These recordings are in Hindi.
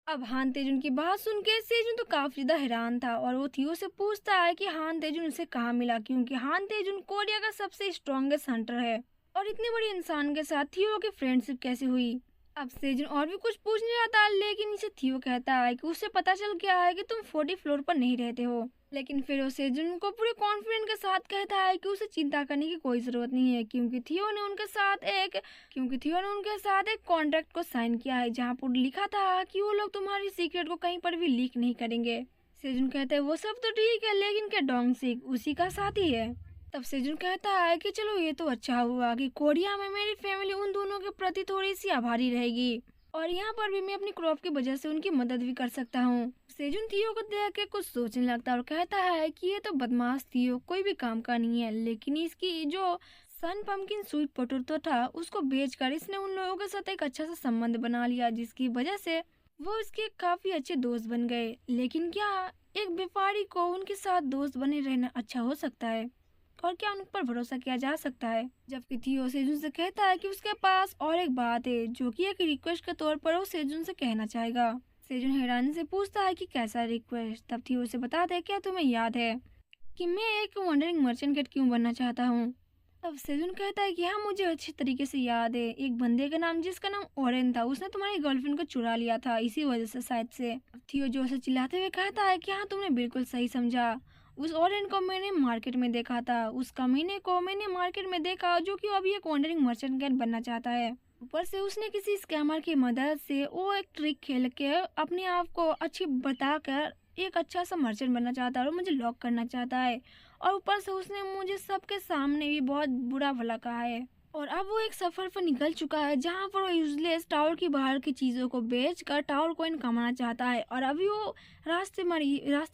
अब हान तेजुन की बात सुन के सेजुन तो काफी ज्यादा हैरान था और वो थियो से पूछता है कि हान तेजुन उसे कहाँ मिला, क्योंकि हान तेजुन कोरिया का सबसे स्ट्रॉन्गेस्ट हंटर है और इतने बड़े इंसान के साथ थियो की फ्रेंडशिप कैसे हुई। अब सेजुन और भी कुछ पूछने जाता है, लेकिन इसे थियो कहता है कि उसे पता चल गया है कि तुम 40 फ्लोर पर नहीं रहते हो। लेकिन फिर वो सेजुन को पूरे कॉन्फिडेंस के साथ कहता है कि उसे चिंता करने की कोई जरूरत नहीं है, क्योंकि थियो ने उनके साथ एक कॉन्ट्रैक्ट को साइन किया है जहाँ पर लिखा था कि वो लोग तुम्हारी सीक्रेट को कहीं पर भी लीक नहीं करेंगे। सेजुन कहते हैं वो सब तो ठीक है, लेकिन क्या डोंग सिक उसी का साथी है। तब सेजुन कहता है कि चलो ये तो अच्छा हुआ कि कोरिया में मेरी फैमिली उन दोनों के प्रति थोड़ी सी आभारी रहेगी और यहाँ पर भी मैं अपनी क्रॉप की वजह से उनकी मदद भी कर सकता हूँ। सेजुन थियो को देख के कुछ सोचने लगता है और कहता है कि ये तो बदमाश थियो कोई भी काम का नहीं है, लेकिन इसकी जो सन पम्पकिन स्वीट पोटैटो था उसको बेचकर इसने उन लोगों के साथ एक अच्छा सा संबंध बना लिया, जिसकी वजह से वो इसके काफी अच्छे दोस्त बन गए। लेकिन क्या एक व्यापारी को उनके साथ दोस्त बने रहना अच्छा हो सकता है और क्या उन पर भरोसा किया जा सकता है? जबकि थियो सेजुन से कहता है कि उसके पास और एक बात है जो कि एक रिक्वेस्ट के तौर पर वो सेजुन से कहना चाहेगा। सेजुन हैरानी से पूछता है कि कैसा रिक्वेस्ट। तब थियो उसे बताता है क्या तुम्हें याद है कि मैं एक वंडरिंग मर्चेंट कैट क्यों बनना चाहता हूँ। तब सेजुन कहता है कि हाँ मुझे अच्छी तरीके से याद है, एक बंदे का नाम जिसका नाम ओरेन था उसने तुम्हारी गर्लफ्रेंड को चुरा लिया था, इसी वजह से शायद से। अब थियो जोर से चिल्लाते हुए कहता है कि हाँ तुमने बिल्कुल सही समझा, उस ओरेन को मैंने मार्केट में देखा था, उस कमीने को मैंने मार्केट में देखा जो कि अभी एक वंडरिंग मर्चेंट कैट बनना चाहता है। ऊपर से उसने किसी स्कैमर की मदद से वो एक ट्रिक खेल के अपने आप को अच्छी बताकर एक अच्छा सा मर्चेंट बनना चाहता है और मुझे लॉक करना चाहता है। और ऊपर से उसने मुझे सबके सामने भी बहुत बुरा भला कहा है और अब वो एक सफर पर निकल चुका है जहाँ पर वो यूजलेस टावर की बाहर की चीजों को बेचकर टावर कॉइन कमाना चाहता है और अभी वो रास्ते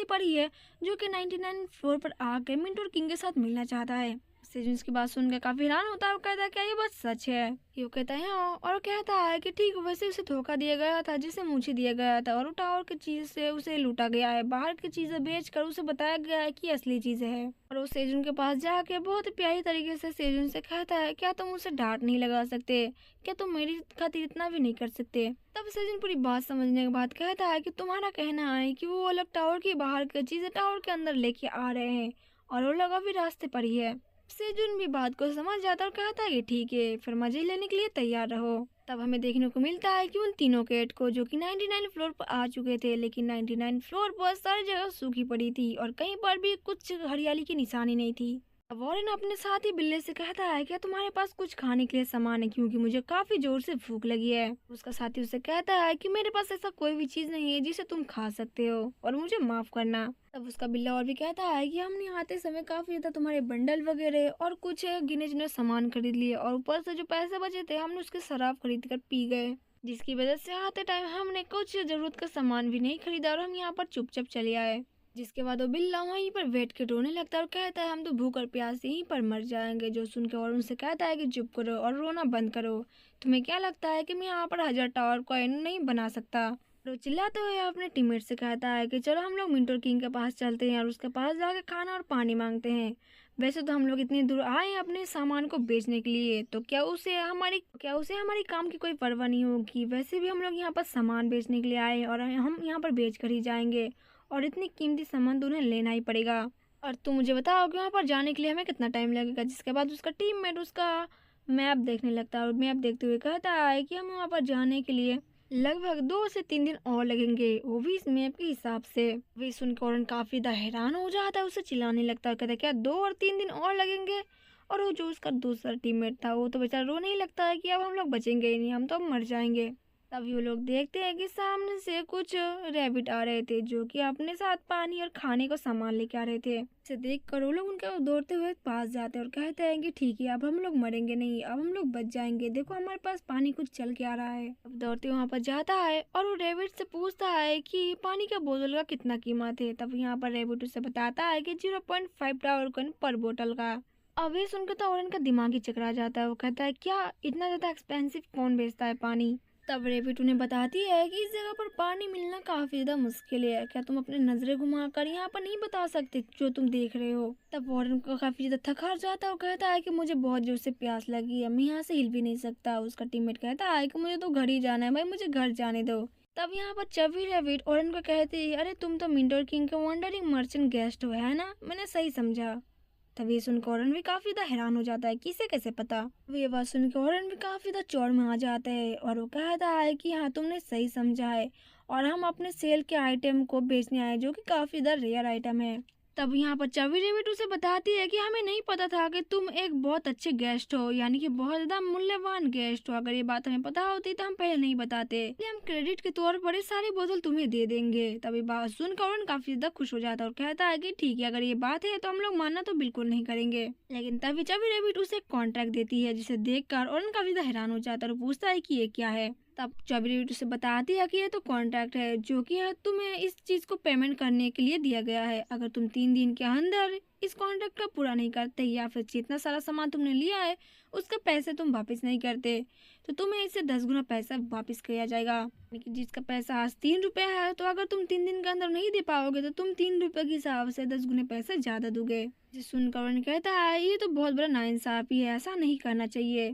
पर ही है जो कि 99 फ्लोर पर आकर मिंटोर किंग के साथ मिलना चाहता है। सेजुन की बात सुनकर काफी हैरान होता है और कहता है क्या ये बात सच है? यो कहता है हाँ, और कहता है कि ठीक वैसे उसे धोखा दिया गया था जिसे मुझे दिया गया था और टावर की चीज से उसे लूटा गया है, बाहर की चीजें बेचकर उसे बताया गया है कि असली चीजें है। और वो सेजुन के पास जाके बहुत ही प्यारी तरीके से सेजुन से कहता है क्या तुम उसे डांट नहीं लगा सकते, क्या तुम मेरी खातिर इतना भी नहीं कर सकते? तब सेजुन पूरी बात समझने के बाद कहता है कि तुम्हारा कहना है कि वो अलग टावर की बाहर की चीजें टावर के अंदर लेके आ रहे हैं और वो लोग अभी रास्ते पर ही है। सेजुन भी बात को समझ जाता और कहता है कि ठीक है फिर मजे लेने के लिए तैयार रहो। तब हमें देखने को मिलता है कि उन तीनों कैट को जो कि 99 फ्लोर पर आ चुके थे, लेकिन 99 फ्लोर पर सारी जगह सूखी पड़ी थी और कहीं पर भी कुछ हरियाली की निशानी नहीं थी। वॉरेन अपने साथी बिल्ले से कहता है क्या तुम्हारे पास कुछ खाने के लिए सामान है, क्योंकि मुझे काफी जोर से भूख लगी है। उसका साथी उसे कहता है कि मेरे पास ऐसा कोई भी चीज नहीं है जिसे तुम खा सकते हो और मुझे माफ करना। तब उसका बिल्ला और भी कहता है कि हमने आते समय काफी ज्यादा तुम्हारे बंडल वगैरह और कुछ गिने चुने सामान खरीद लिए और ऊपर से जो पैसे बचे थे हमने उसके शराब खरीद कर पी गए, जिसकी वजह से आते टाइम हमने कुछ जरूरत का सामान भी नहीं खरीदा और हम यहाँ पर चुपचाप चले आए। जिसके बाद वो बिल्ला वहीं पर बैठ के रोने लगता है और कहता है हम तो भूख और प्यास से यहीं पर मर जाएंगे। जो सुन के और उनसे कहता है कि चुप करो और रोना बंद करो, तुम्हें क्या लगता है कि मैं यहाँ पर 1000 टावर कॉइन नहीं बना सकता? वो चिल्लाते हुए अपने टीममेट से कहता है कि चलो हम लोग मिंटोर किंग के पास चलते हैं और उसके पास जाके खाना और पानी मांगते हैं। वैसे तो हम लोग इतनी दूर आए हैं अपने सामान को बेचने के लिए, तो क्या उसे हमारी काम की कोई परवाह नहीं होगी? वैसे भी हम लोग यहाँ पर सामान बेचने के लिए आए हैं और हम यहाँ पर बेच कर ही जाएंगे और इतनी कीमती सामान तो उन्हें लेना ही पड़ेगा। और तुम मुझे बताओ कि वहाँ पर जाने के लिए हमें कितना टाइम लगेगा? जिसके बाद उसका टीममेट उसका मैप देखने लगता है और मैप देखते हुए कहता है कि हम वहाँ पर जाने के लिए लगभग 2 से 3 दिन और लगेंगे, वो भी इस मैप के हिसाब से। वे सुनकर औरन काफी ज्यादा हैरान हो जाता है, उसे चिल्लाने लगता है, कहता है क्या 2 और 3 दिन और लगेंगे? और वो जो उसका दूसरा टीममेट था वो तो बेचारा रोने ही लगता है कि अब हम लोग बचेंगे ही नहीं, हम तो अब मर जाएंगे। तभी वो लोग देखते हैं कि सामने से कुछ रैबिट आ रहे थे जो कि अपने साथ पानी और खाने को सामान लेके आ रहे थे। इसे देख कर वो लोग उनके दौड़ते हुए पास जाते हैं और कहते हैं कि ठीक है अब हम लोग मरेंगे नहीं, अब हम लोग बच जाएंगे, देखो हमारे पास पानी कुछ चल के आ रहा है। अब दौड़ते वहाँ पर जाता है और वो रैबिट से पूछता है कि पानी का बोतल का कितना कीमत है। तब यहाँ पर रैबिट उसे बताता है कि 0.5 टावर कॉइन पर बोतल का। अब ये सुनकर तो औरन का दिमाग ही चकरा जाता है, वो कहता है क्या इतना ज्यादा एक्सपेंसिव कौन बेचता है पानी? तब रेबिट उन्हें बताती है कि इस जगह पर पानी मिलना काफी ज्यादा मुश्किल है, क्या तुम अपने नजरें घुमाकर यहाँ पर नहीं बता सकते जो तुम देख रहे हो? तब वॉरेन को काफी ज्यादा थक जाता है और कहता है कि मुझे बहुत जोर से प्यास लगी है, मैं यहाँ से हिल भी नहीं सकता। उसका टीममेट कहता है कि मुझे तो घर ही जाना है भाई, मुझे घर जाने दो। तब यहाँ पर चबी रैबिट ओरन को कहती है, अरे तुम तो मिंटोर किंग के वंडरिंग मर्चेंट गेस्ट हो, है ना? मैंने सही समझा। तभी सुनकर ओरन भी काफी ज्यादा हैरान हो जाता है कि इसे कैसे पता। अब ये बात सुनकर ओरन भी काफी ज्यादा चौड़ में आ जाता है और वो कहता है कि हाँ तुमने सही समझा है और हम अपने सेल के आइटम को बेचने आए जो कि काफी ज्यादा रेयर आइटम है। तब यहाँ पर चबी रैबिट उसे बताती है कि हमें नहीं पता था कि तुम एक बहुत अच्छे गेस्ट हो, यानी कि बहुत ज्यादा मूल्यवान गेस्ट हो। अगर ये बात हमें पता होती तो हम पहले नहीं बताते, इसलिए हम क्रेडिट के तौर पर ये सारी बोतल तुम्हें दे देंगे। तभी बात सुनकर ओरन काफी ज्यादा खुश हो जाता है और कहता है कि ठीक है, अगर ये बात है तो हम लोग मानना तो बिल्कुल नहीं करेंगे। लेकिन तभी चबी रैबिट उसे कॉन्ट्रैक्ट देती है जिसे देखकर ओरन काफी ज्यादा हैरान हो जाता है और पूछता है कि ये क्या है। तब चबी रैबिट उसे बताती है कि ये तो कॉन्ट्रैक्ट है जो कि है तुम्हें इस चीज को पेमेंट करने के लिए दिया गया है। अगर तुम 3 दिन के अंदर इस कॉन्ट्रैक्ट को पूरा नहीं करते या फिर जितना सारा सामान तुमने लिया है उसके पैसे तुम वापस नहीं करते तो तुम्हें इससे 10 गुना पैसा वापस किया जाएगा। यानी कि जिसका पैसा आज 3 रुपए है तो अगर तुम 3 दिन के अंदर नहीं दे पाओगे तो तुम 3 रुपए के हिसाब से 10 गुने पैसे ज्यादा दोगे। जिसे सुनकर ओरन कहता है ये तो बहुत बड़ा नाइंसाफी है, ऐसा नहीं करना चाहिए।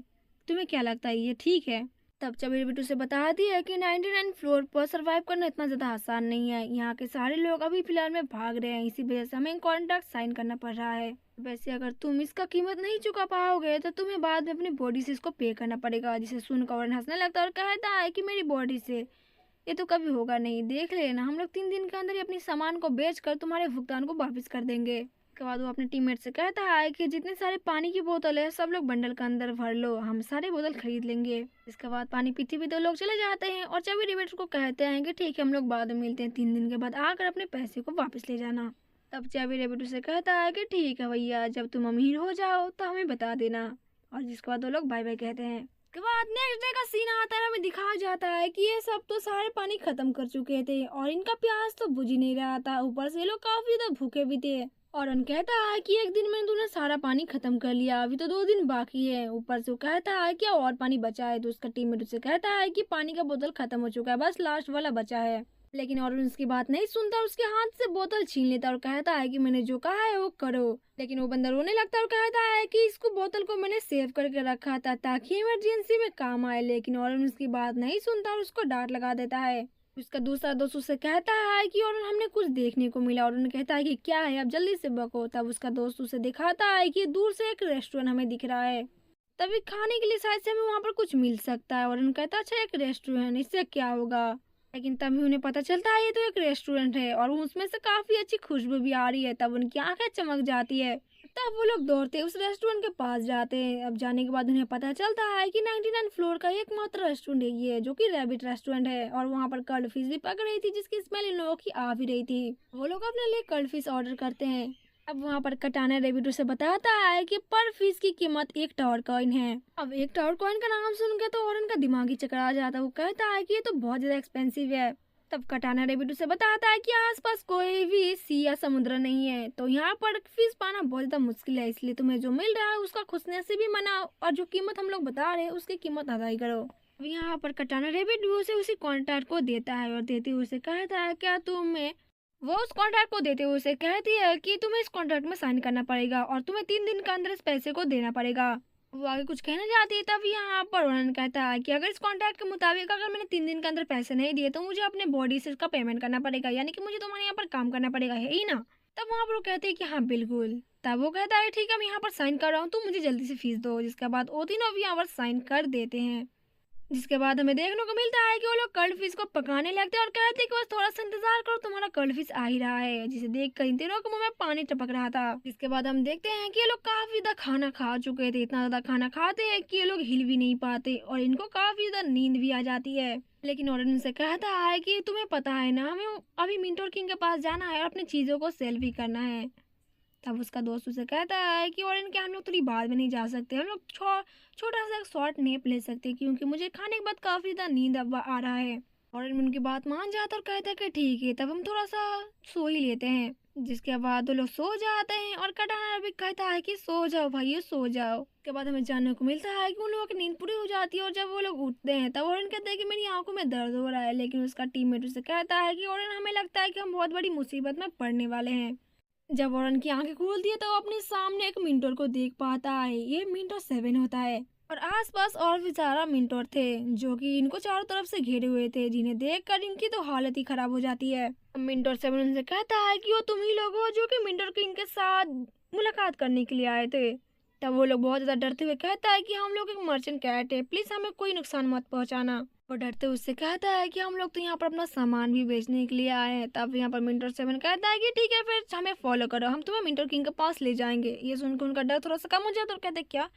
तुम्हें क्या लगता है ये ठीक है? तब चबी रैबिट उसे बताती है कि 99 फ्लोर पर सरवाइव करना इतना ज्यादा आसान नहीं है। यहाँ के सारे लोग अभी फिलहाल में भाग रहे हैं, इसी वजह से हमें कॉन्ट्रैक्ट साइन करना पड़ रहा है। वैसे अगर तुम इसका कीमत नहीं चुका पाओगे तो तुम्हें बाद में अपनी बॉडी से इसको पे करना पड़ेगा। जिसे सुनकर ओरन हंसने लगता है और कहता है कि मेरी बॉडी से ये तो कभी होगा नहीं, देख लेना हम लोग 3 दिन के अंदर ही अपनी सामान को बेचकर तुम्हारे भुगतान को वापस कर देंगे। उसके बाद वो अपने टीममेट से कहता है कि जितने सारे पानी की बोतल है सब लोग बंडल के अंदर भर लो, हम सारे बोतल खरीद लेंगे। इसके बाद पानी पीते पीते लोग चले जाते हैं और चबी रैबिट को कहते हैं कि ठीक है हम लोग बाद में मिलते हैं, 3 दिन के बाद आकर अपने पैसे को वापस ले जाना। तब चबी रैबिट उसे कहता है कि ठीक है भैया, जब तुम अमीर हो जाओ तो हमें बता देना। और जिसके बाद वो लोग बाय बाय कहते हैं। के बाद नेक्स्ट डे का सीन आता है, हमें दिखाया जाता है कि ये सब तो सारे पानी खत्म कर चुके थे और इनका प्यास तो बुझ ही नहीं रहा था, ऊपर से ये लोग काफी ज्यादा भूखे भी थे। और उन कहता है कि एक दिन में तूने सारा पानी खत्म कर लिया, अभी तो 2 दिन बाकी है। ऊपर से वो कहता है कि और पानी बचा है तो उसका टीममेट उससे कहता है कि पानी का बोतल खत्म हो चुका है, बस लास्ट वाला बचा है। लेकिन और उसकी बात नहीं सुनता और उसके हाथ से बोतल छीन लेता और कहता है कि मैंने जो कहा है वो करो। लेकिन वो बंदा रोने लगता है और कहता है कि इसको बोतल को मैंने सेव करके रखा था ताकि इमरजेंसी में काम आए। लेकिन और उसकी बात नहीं सुनता और उसको डांट लगा देता है। उसका दूसरा दोस्त उससे कहता है कि और हमने कुछ देखने को मिला और उन्हें कहता है कि क्या है, अब जल्दी से बको। तब उसका दोस्त उसे दिखाता है कि दूर से एक रेस्टोरेंट हमें दिख रहा है, तभी खाने के लिए शायद से हमें वहाँ पर कुछ मिल सकता है। और उन्हें कहता है अच्छा एक रेस्टोरेंट, इससे क्या होगा। लेकिन तभी उन्हें पता चलता है ये तो एक रेस्टोरेंट है और उसमें से काफी अच्छी खुशबू भी आ रही है। तब उनकी आंखें चमक जाती है, तब वो लोग दौड़ते उस रेस्टोरेंट के पास जाते हैं। अब जाने के बाद उन्हें पता चलता है कि 99 फ्लोर का एकमात्र रेस्टोरेंट है ये, जो कि रैबिट रेस्टोरेंट है। और वहाँ पर कर्ड फिश भी पक रही थी जिसकी स्मेल इन लोगों की आ भी रही थी। वो लोग अपने लिए कर्ड फिश ऑर्डर करते हैं। अब वहाँ पर कटाना रैबिट उसे बताता है कि पर फिश की कीमत 1 टावर कॉइन है। अब 1 टावर कॉइन का नाम सुन के तो ओरन का दिमाग ही चकरा जाता है। वो कहता है कि ये तो बहुत ज्यादा एक्सपेंसिव है। तब कटाना रैबिट उसे बताता है कि आसपास कोई भी सी या समुद्र नहीं है तो यहाँ पर फिश पाना बहुत ज्यादा मुश्किल है, इसलिए तुम्हें जो मिल रहा है उसका खुशने से भी मनाओ और जो कीमत हम लोग बता रहे हैं उसकी कीमत अदा करो। अब यहाँ पर कटाना रैबिट भी उसे उसी कॉन्ट्रैक्ट को देता है और देते हुए उसे कहता है क्या तुम्हें, वो उस कॉन्ट्रैक्ट को देते हुए उसे कहती है कि तुम्हें इस कॉन्ट्रैक्ट में साइन करना पड़ेगा और तुम्हें 3 दिन के अंदर इस पैसे को देना पड़ेगा। वो आगे कुछ कहना चाहती है, तब यहाँ पर उन्होंने कहता है कि अगर इस कॉन्ट्रैक्ट के मुताबिक अगर मैंने 3 दिन के अंदर पैसे नहीं दिए तो मुझे अपने बॉडी से इसका पेमेंट करना पड़ेगा, यानी कि मुझे तुम्हारे यहाँ पर काम करना पड़ेगा, है ही ना। तब वहाँ पर वो कहते हैं कि हाँ बिल्कुल। तब वो कहता है ठीक है मैं यहाँ पर साइन कर रहा हूँ, तुम मुझे जल्दी से फीस दो। जिसके बाद वो तीनों भी यहाँ पर साइन कर देते हैं। जिसके बाद हमें देखने को मिलता है कि वो लोग कर्ड फिश को पकाने लगते हैं और कहते हैं कि बस थोड़ा सा इंतजार करो, तुम्हारा कर्ड फिश आ ही रहा है। जिसे देखकर इन तीनों के मुंह में पानी टपक रहा था। जिसके बाद हम देखते हैं कि ये लोग काफी ज्यादा खाना खा चुके थे, इतना ज्यादा खाना खाते हैं कि ये लोग हिल भी नहीं पाते और इनको काफी ज्यादा नींद भी आ जाती है। लेकिन ओरन उनसे कहता है कि तुम्हें पता है ना हमें अभी मिंटोर किंग के पास जाना है और अपनी चीजों को सेल भी करना है। तब उसका दोस्त उसे कहता है कि और इनके हम लोग थोड़ी बाद में नहीं जा सकते, हम लोग छोटा सा एक शॉर्ट नेप ले सकते हैं क्योंकि मुझे खाने के बाद काफी ज्यादा नींद अब आ रहा है। और उनकी बात मान जाता और कहता है कि ठीक है, तब हम थोड़ा सा सो ही लेते हैं। जिसके बाद वो लोग सो जाते हैं और कटाना भी कहता है कि सो जाओ भाई सो जाओ। उसके बाद हमें जानने को मिलता है कि उन लोगों की नींद पूरी हो जाती है और जब वो लोग उठते हैं तब ओरन कहते हैं कि मेरी आंखों में दर्द हो रहा है। लेकिन उसका टीममेट उसे कहता है कि ओरन हमें लगता है कि हम बहुत बड़ी मुसीबत में पड़ने वाले हैं। जब ओरन की आंखें खोलती है तो वो अपने सामने एक मिंटोर को देख पाता है। ये मिंटोर 7 होता है। और आसपास और भी सारा मिंटोर थे जो कि इनको चारों तरफ से घेरे हुए थे, जिन्हें देखकर इनकी तो हालत ही खराब हो जाती है। मिंटोर 7 उनसे कहता है कि वो तुम ही लोग हो जो कि मिंटोर किंग के साथ मुलाकात करने के लिए आए थे। तब वो लोग बहुत ज्यादा डरते हुए कहता है कि हम लोग एक मर्चेंट कैट है, प्लीज हमें कोई नुकसान मत पहुंचाना। वो डरते हुए उससे कहता है कि हम लोग तो यहाँ पर अपना सामान भी बेचने के लिए आए हैं। तब यहाँ पर मिंटोर 7 कहता है कि ठीक है फिर हमें फॉलो करो, हम तुम्हें मिंटोर किंग के पास ले जाएंगे। ये सुनकर उनका डर थोड़ा सा कम हो जाता है और कहते हैं क्या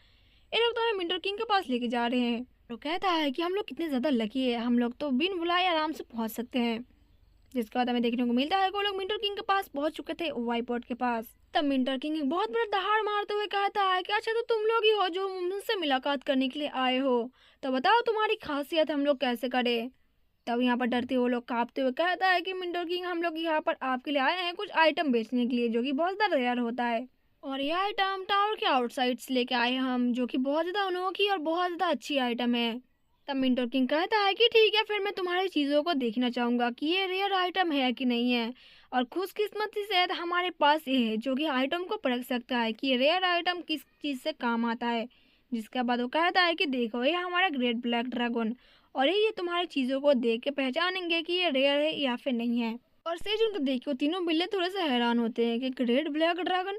ये लोग तो हमें मिंटोर किंग के पास लेके जा रहे हैं। तो कहता है कि हम लोग कितने ज़्यादा लकी है, हम लोग तो बिन बुलाए आराम से पहुंच सकते हैं। जिसके बाद हमें देखने को मिलता है कि वो लोग मिंटोर किंग के पास पहुंच चुके थे, वाइपॉट के पास। तब मिंटोर किंग एक बहुत बड़ा दहाड़ मारते हुए कहता है कि अच्छा तो तुम लोग ही हो जो मुझसे मुलाकात करने के लिए आए हो, तो बताओ तुम्हारी खासियत हम लोग कैसे करें। तब यहाँ पर डरते वो लोग कांपते हुए कहता है कि मिंटोर किंग हम लोग यहाँ पर आपके लिए आए हैं कुछ आइटम बेचने के लिए जो कि बहुत ज़्यादा रेयर होता है, और ये आइटम टावर के आउटसाइड से लेके आए हैं हम, जो कि बहुत ज़्यादा अनोखी और बहुत ज़्यादा अच्छी आइटम है। तब मिंटोर किंग कहता है कि ठीक है फिर मैं तुम्हारी चीज़ों को देखना चाहूँगा कि ये रेयर आइटम है कि नहीं है, और खुशकिस्मती से हमारे पास ये है जो कि आइटम को परख सकता है कि ये रेयर आइटम किस चीज़ से काम आता है। जिसके बाद वो कहता है कि देखो ये हमारा ग्रेट ब्लैक ड्रैगन, और ये तुम्हारी चीज़ों को देख के पहचानेंगे कि ये रेयर है या फिर नहीं है। और सेजून को देख के वो तीनों बिल्ले थोड़े से हैरान होते हैं कि ग्रेट ब्लैक ड्रैगन,